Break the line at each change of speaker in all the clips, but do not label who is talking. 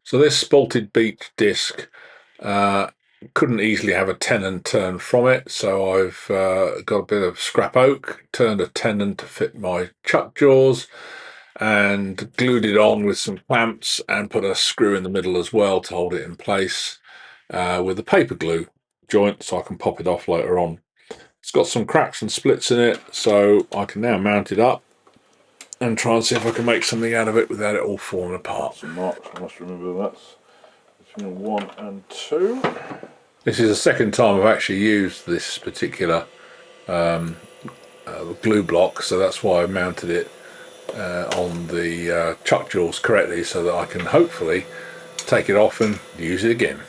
So this spalted beech disc couldn't easily have a tenon turn from it, so I've got a bit of scrap oak, turned a tenon to fit my chuck jaws, and glued it on with some clamps and put a screw in the middle as well to hold it in place with a paper glue joint so I can pop it off later on. It's got some cracks and splits in it, so I can now mount it up and try and see if I can make something out of it without it all falling apart.
Some marks, I must remember that's between 1 and 2.
This is the second time I've actually used this particular glue block, so that's why I mounted it on the chuck jaws correctly so that I can hopefully take it off and use it again.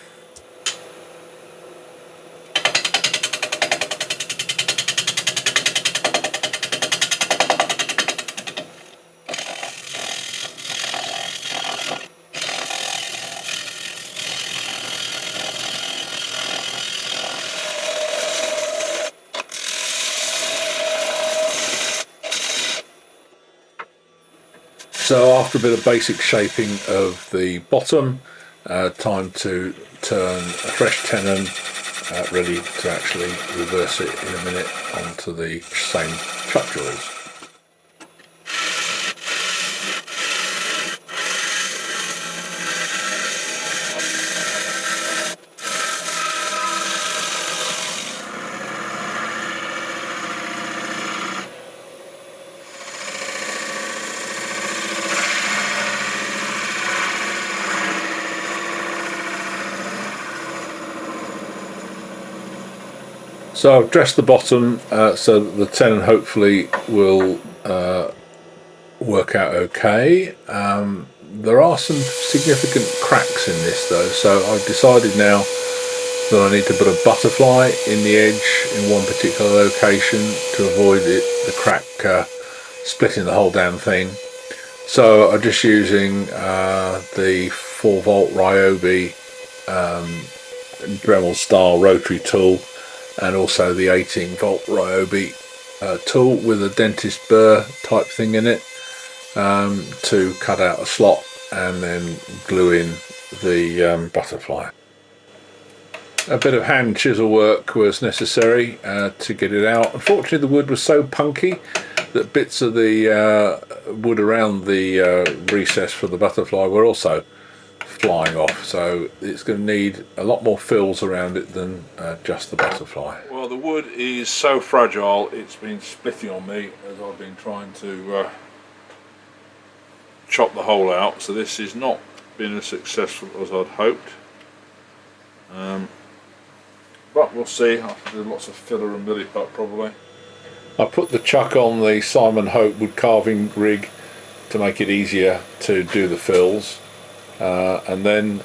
So after a bit of basic shaping of the bottom, time to turn a fresh tenon, ready to actually reverse it in a minute onto the same chuck jaws. So I've dressed the bottom so that the tenon hopefully will work out okay. There are some significant cracks in this though, so I've decided now that I need to put a butterfly in the edge in one particular location to avoid the crack splitting the whole damn thing. So I'm just using the 4-volt Ryobi Dremel style rotary tool, and also the 18-volt Ryobi tool with a dentist burr type thing in it to cut out a slot and then glue in the butterfly. A bit of hand chisel work was necessary to get it out. Unfortunately, the wood was so punky that bits of the wood around the recess for the butterfly were also flying off, so it's going to need a lot more fills around it than just the butterfly.
Well, the wood is so fragile it's been splitting on me as I've been trying to chop the hole out, so this has not been as successful as I'd hoped, but we'll see. I'll have to do lots of filler and milliput probably.
I put the chuck on the Simon Hope wood carving rig to make it easier to do the fills. And then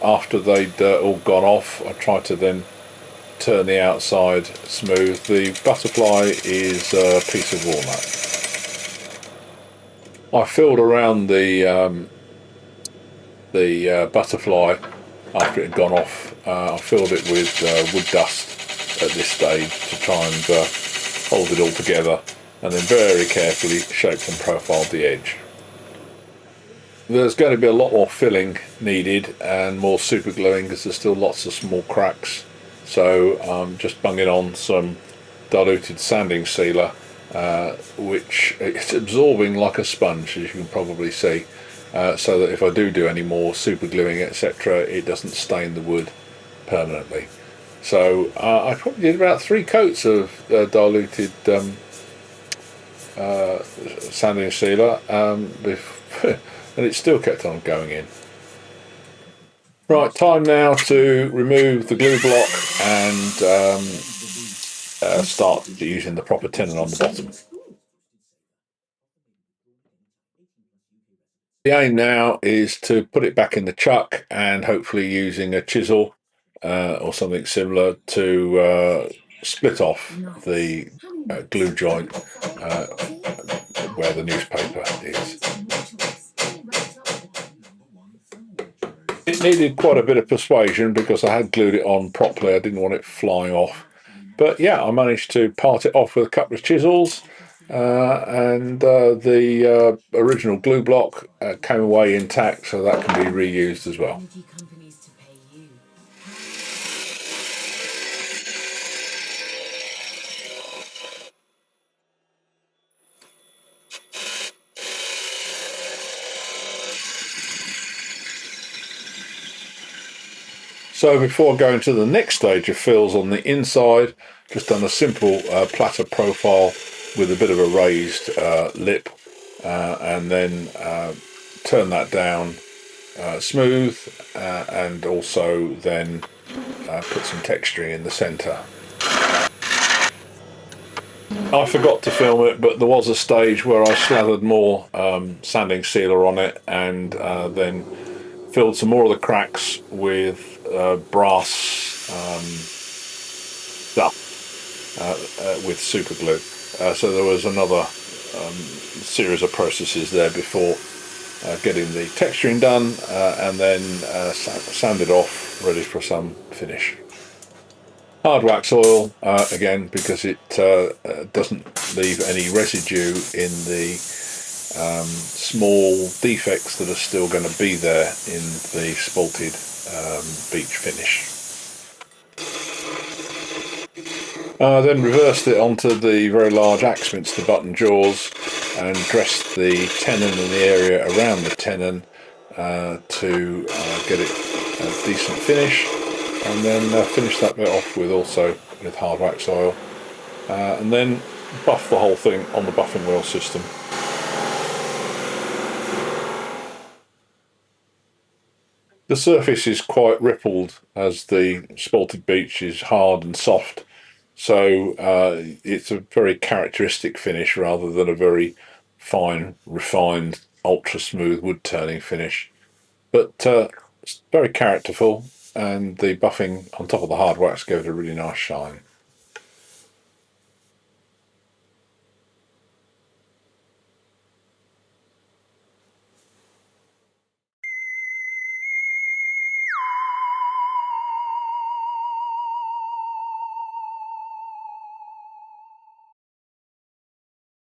after they'd all gone off, I tried to then turn the outside smooth. The butterfly is a piece of walnut. I filled around the butterfly after it had gone off. I filled it with wood dust at this stage to try and hold it all together, and then very carefully shaped and profiled the edge. There's going to be a lot more filling needed and more super gluing because there's still lots of small cracks, so I'm just bunging on some diluted sanding sealer, which it's absorbing like a sponge, as you can probably see, so that if I do any more super gluing etc, it doesn't stain the wood permanently. So I probably did about 3 coats of diluted sanding sealer and it still kept on going in. Right, time now to remove the glue block and start using the proper tenon on the bottom. The aim now is to put it back in the chuck and hopefully using a chisel or something similar to split off the glue joint where the newspaper is. It needed quite a bit of persuasion because I had glued it on properly. I didn't want it flying off. But yeah, I managed to part it off with a couple of chisels and the original glue block came away intact, so that can be reused as well.
Energy companies to pay you.
So before going to the next stage of fills on the inside, just done a simple platter profile with a bit of a raised lip, and then turn that down smooth, and also then put some texturing in the centre. I forgot to film it, but there was a stage where I slathered more sanding sealer on it, and then filled some more of the cracks with brass stuff with super glue. So there was another series of processes there before getting the texturing done, and then sanded off, ready for some finish. Hard wax oil, again, because it doesn't leave any residue in the small defects that are still going to be there in the spalted beech finish. Then reversed it onto the very large Axminster button jaws and dressed the tenon and the area around the tenon to get it a decent finish, and then finish that bit off with hard wax oil, and then buff the whole thing on the buffing wheel system. The surface is quite rippled as the spalted beech is hard and soft, so it's a very characteristic finish rather than a very fine, refined, ultra smooth wood turning finish. But it's very characterful, and the buffing on top of the hard wax gave it a really nice shine.